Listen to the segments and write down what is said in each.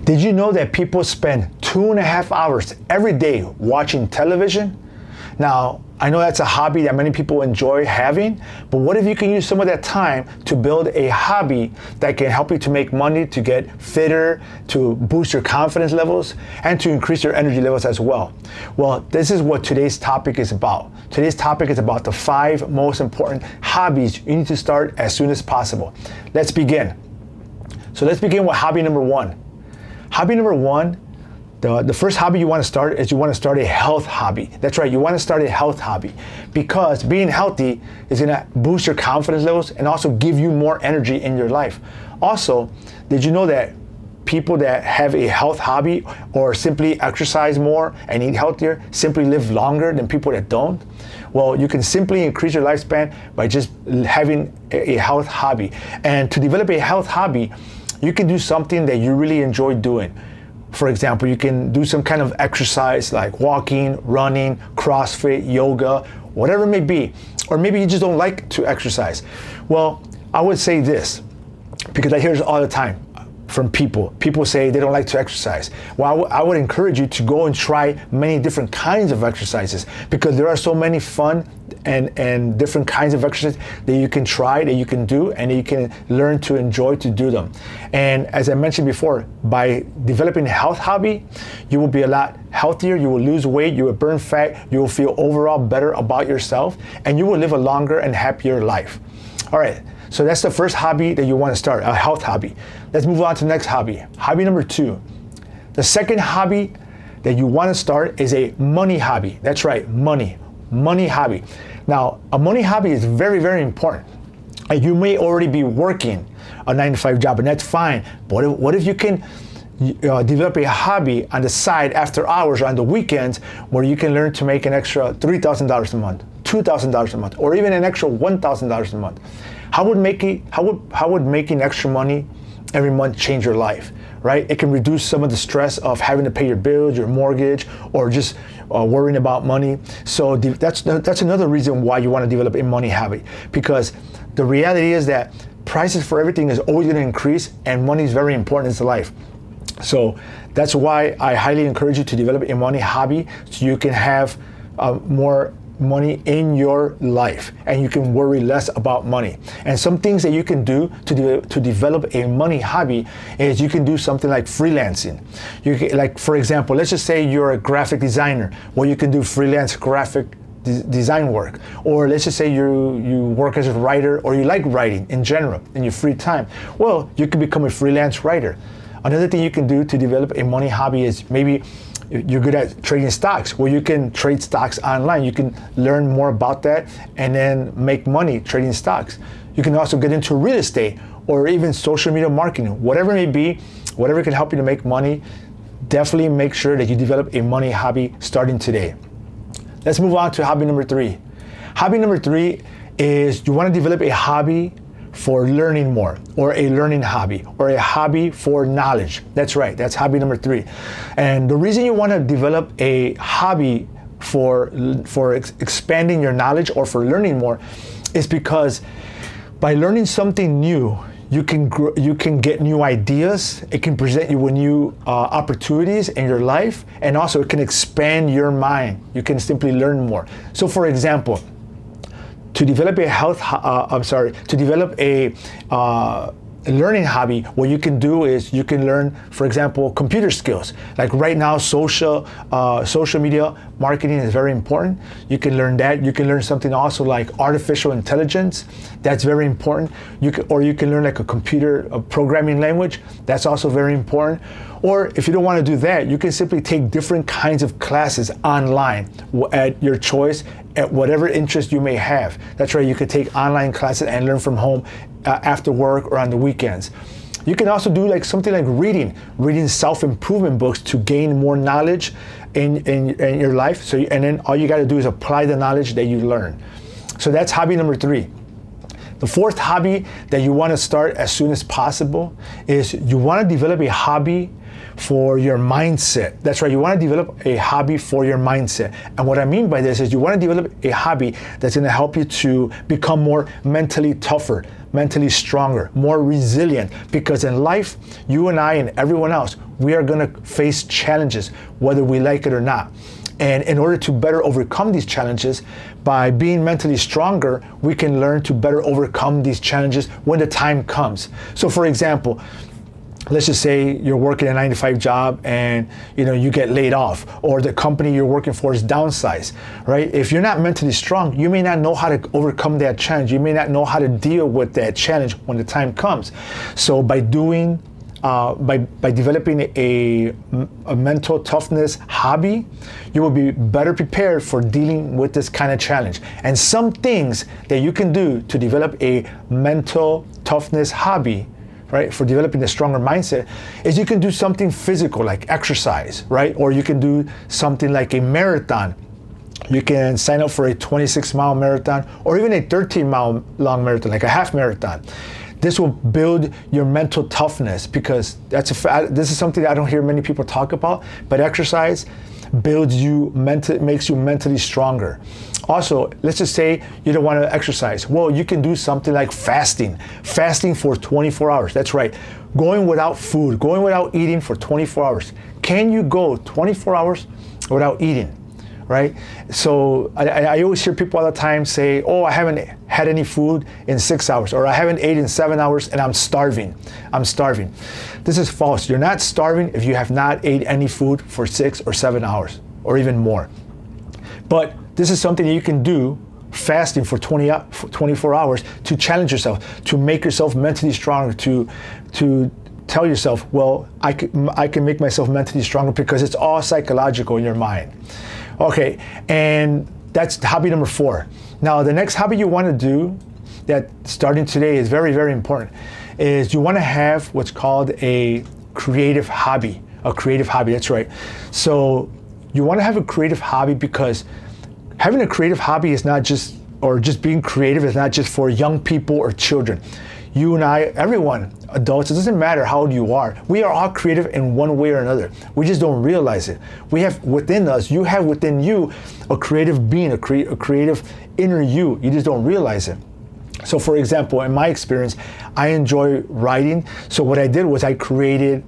Did you know that people spend 2.5 hours every day watching television? Now, I know that's a hobby that many people enjoy having, but what if you can use some of that time to build a hobby that can help you to make money, to get fitter, to boost your confidence levels, and to increase your energy levels as well? Well, this is what today's topic is about. Today's topic is about the 5 most important hobbies you need to start as soon as possible. Let's begin. So let's begin with hobby number 1. Hobby number 1, the first hobby you want to start is you want to start a health hobby. That's right, you want to start a health hobby because being healthy is going to boost your confidence levels and also give you more energy in your life. Also, did you know that people that have a health hobby or simply exercise more and eat healthier simply live longer than people that don't? Well, you can simply increase your lifespan by just having a health hobby. And to develop a health hobby, you can do something that you really enjoy doing. For example, you can do some kind of exercise like walking, running, CrossFit, yoga, whatever it may be. Or maybe you just don't like to exercise. Well, I would say this, because I hear this all the time from people. People say they don't like to exercise. Well, I would encourage you to go and try many different kinds of exercises because there are so many fun and different kinds of exercises that you can try, that you can do, and you can learn to enjoy to do them. And as I mentioned before, by developing a health hobby, you will be a lot healthier, you will lose weight, you will burn fat, you will feel overall better about yourself, and you will live a longer and happier life. All right, so that's the first hobby that you want to start, a health hobby. Let's move on to the next hobby. Hobby number 2. The second hobby that you want to start is a money hobby. That's right, money hobby. Now, a money hobby is very, very important. You may already be working a 9-to-5 job, and that's fine. But what if you can develop a hobby on the side after hours or on the weekends where you can learn to make an extra $3,000 a month, $2,000 a month, or even an extra $1,000 a month? How would making extra money every month change your life, right? It can reduce some of the stress of having to pay your bills, your mortgage, or just worrying about money. So that's another reason why you want to develop a money habit, because the reality is that prices for everything is always going to increase, and money is very important in life. So that's why I highly encourage you to develop a money hobby so you can have more money in your life and you can worry less about money. And some things that you can do to develop a money hobby is you can do something like freelancing. You can, like, for example, let's just say you're a graphic designer. Well, you can do freelance graphic design work. Or let's just say you work as a writer, or you like writing in general in your free time. Well, you can become a freelance writer. Another thing you can do to develop a money hobby is maybe you're good at trading stocks. Well, you can trade stocks online. You can learn more about that and then make money trading stocks. You can also get into real estate or even social media marketing. Whatever it may be, whatever can help you to make money, definitely make sure that you develop a money hobby starting today. Let's move on to hobby number 3. Hobby number 3 is you want to develop a hobby for learning more, or a learning hobby, or a hobby for knowledge. That's right, that's hobby number 3. And the reason you want to develop a hobby for expanding your knowledge or for learning more is because by learning something new, you can get new ideas. It can present you with new opportunities in your life, and also it can expand your mind. You can simply learn more. So, for example, to develop a learning hobby, what you can do is you can learn, for example, computer skills. Like right now, social media marketing is very important. You can learn that. You can learn something also like artificial intelligence. That's very important. You can learn like a programming language. That's also very important. Or if you don't want to do that, you can simply take different kinds of classes online at your choice, at whatever interest you may have. That's right, you could take online classes and learn from home after work or on the weekends. You can also do like something like reading self-improvement books to gain more knowledge in your life. And then all you got to do is apply the knowledge that you learn. So that's hobby number 3. The 4th hobby that you want to start as soon as possible is you want to develop a hobby for your mindset. That's right, you want to develop a hobby for your mindset. And what I mean by this is you want to develop a hobby that's going to help you to become more mentally tougher, mentally stronger, more resilient, because in life, you and I and everyone else, we are going to face challenges, whether we like it or not. And in order to better overcome these challenges, by being mentally stronger, we can learn to better overcome these challenges when the time comes. So for example, let's just say you're working a 9-to-5 job and you get laid off, or the company you're working for is downsized, right? If you're not mentally strong, you may not know how to overcome that challenge. You may not know how to deal with that challenge when the time comes. So by developing a mental toughness hobby, you will be better prepared for dealing with this kind of challenge. And some things that you can do to develop a mental toughness hobby, right, for developing a stronger mindset, is you can do something physical like exercise, right? Or you can do something like a marathon. You can sign up for a 26-mile marathon or even a 13-mile long marathon, like a half marathon. This will build your mental toughness, because this is something that I don't hear many people talk about, but exercise makes you mentally stronger. Also, let's just say you don't want to exercise. Well, you can do something like fasting for 24 hours. That's right. Going without food, going without eating for 24 hours. Can you go 24 hours without eating? Right? So I always hear people all the time say, oh, I haven't had any food in 6 hours, or I haven't ate in 7 hours and I'm starving. This is false. You're not starving if you have not ate any food for 6 or 7 hours, or even more. But this is something you can do, fasting for 24 hours, to challenge yourself, to make yourself mentally stronger, to tell yourself, well, I can make myself mentally stronger, because it's all psychological in your mind. Okay, and that's hobby number 4. Now, the next hobby you want to do, that starting today is very, very important, is you want to have what's called a creative hobby. A creative hobby, that's right. So you want to have a creative hobby, because having a creative hobby is not just, or just being creative is not just for young people or children. You and I, everyone, adults, it doesn't matter how old you are. We are all creative in one way or another. We just don't realize it. We have within us, you have within you a creative being, a creative inner you. You just don't realize it. So for example, in my experience, I enjoy writing. So what I did was I created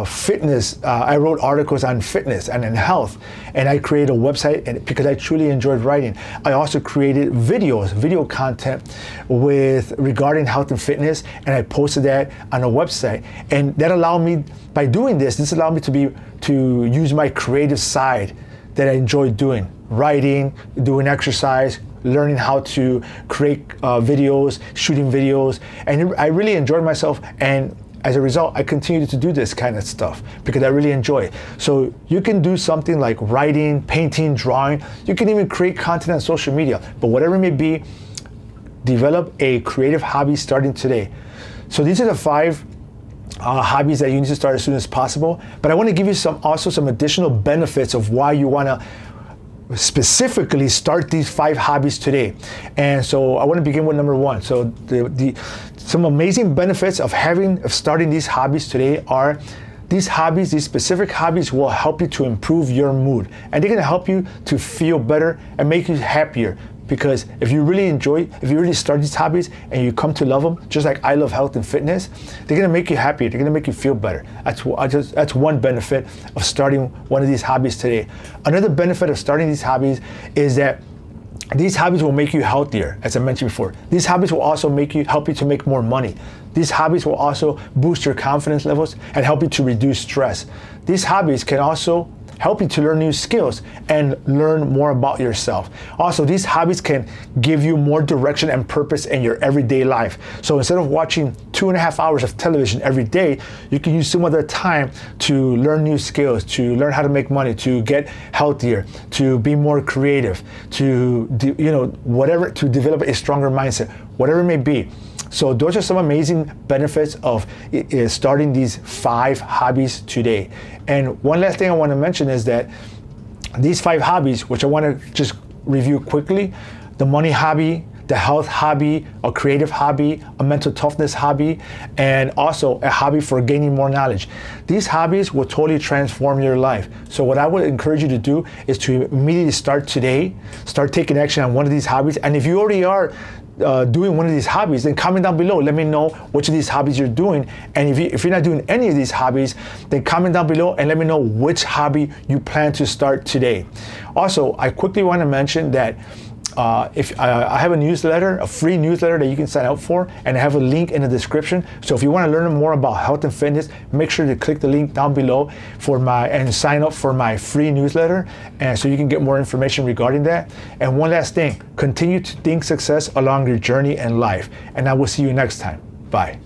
fitness. I wrote articles on fitness and in health, and I created a website, because I truly enjoyed writing. I also created video content regarding health and fitness, and I posted that on a website. And that allowed me, by doing this allowed me to use my creative side that I enjoy doing: writing, doing exercise, learning how to create videos, shooting videos, and I really enjoyed myself. And as a result, I continue to do this kind of stuff because I really enjoy it. So you can do something like writing, painting, drawing. You can even create content on social media. But whatever it may be, develop a creative hobby starting today. So these are the 5 hobbies that you need to start as soon as possible. But I want to give you also some additional benefits of why you want to specifically start these 5 hobbies today. And so I want to begin with number 1. So some amazing benefits of starting these hobbies today are these specific hobbies will help you to improve your mood, and they're going to help you to feel better and make you happier. Because if you really start these hobbies and you come to love them, just like I love health and fitness, they're gonna make you happier. They're gonna make you feel better. That's one benefit of starting one of these hobbies today. Another benefit of starting these hobbies is that these hobbies will make you healthier, as I mentioned before. These hobbies will also help you to make more money. These hobbies will also boost your confidence levels and help you to reduce stress. These hobbies can also help you to learn new skills and learn more about yourself. Also, these hobbies can give you more direction and purpose in your everyday life. So instead of watching 2.5 hours of television every day, you can use some of that time to learn new skills, to learn how to make money, to get healthier, to be more creative, to to develop a stronger mindset, whatever it may be. So those are some amazing benefits of starting these 5 hobbies today. And one last thing I want to mention is that these 5 hobbies, which I want to just review quickly: the money hobby, the health hobby, a creative hobby, a mental toughness hobby, and also a hobby for gaining more knowledge. These hobbies will totally transform your life. So what I would encourage you to do is to immediately start today, start taking action on one of these hobbies. And if you already are doing one of these hobbies, then comment down below. Let me know which of these hobbies you're doing. And if you're not doing any of these hobbies, then comment down below and let me know which hobby you plan to start today. Also, I quickly want to mention that if I have a newsletter, a free newsletter that you can sign up for, and I have a link in the description. So if you want to learn more about health and fitness, make sure to click the link down below and sign up for my free newsletter, and so you can get more information regarding that. And one last thing, continue to think success along your journey in life, and I will see you next time. Bye.